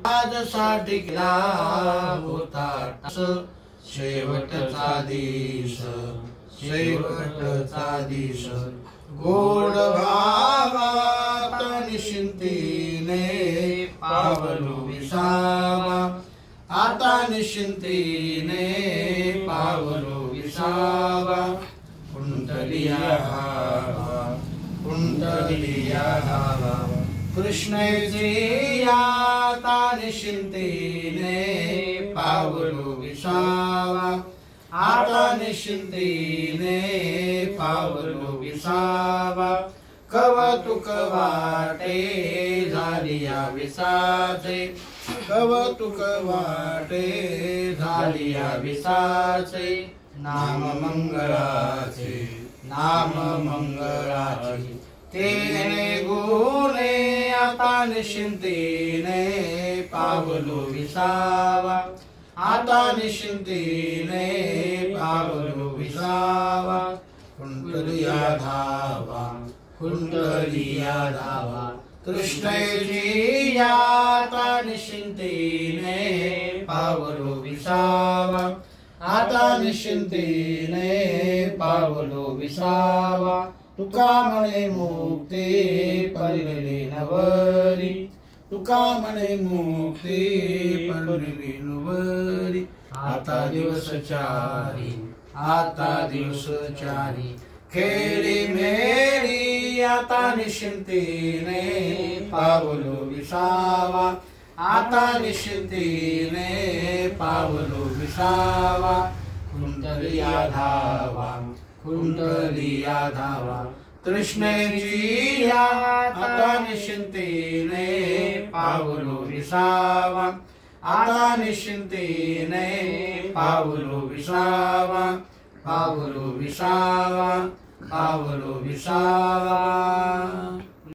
आजसाठी केला होता शेवटचा दिस गोड भावात निश्चिंतीने पावलो विसावा आता निश्चिंतीने पावलो विसावा कुंडलिया भावा कृष्णजी आता निश्चिंतीने पावलो विसावा आता निश्चिंतीने पावलो विसावा कवतुक वाटे झालिया विसाचे कवतुक वाटे झालिया विसाचे नाम मंगळाचे तेने गुणे आता निश्चिंतीने पावलो विसावा आता निश्चिंतीने पावलो विसावा कुंडलिया धावा कृष्णजी आता निश्चिंतीने पावलो विसावा आता निश्चिंतीने पावलो विसावा तुका म्हणे मुक्ती पडलेली नवरी तुका म्हणे मुक्ती पडलेली नवरी आता दिवस चारी खेळी मेरी आता निश्चिंतीने पावलो विसावा आता निश्चिंतीने पावलो विसावा कुंडलिया धावा कृष्णजी आता निश्चिंतीने पावलो विसावा आता निश्चिंतीने पावलो विसावा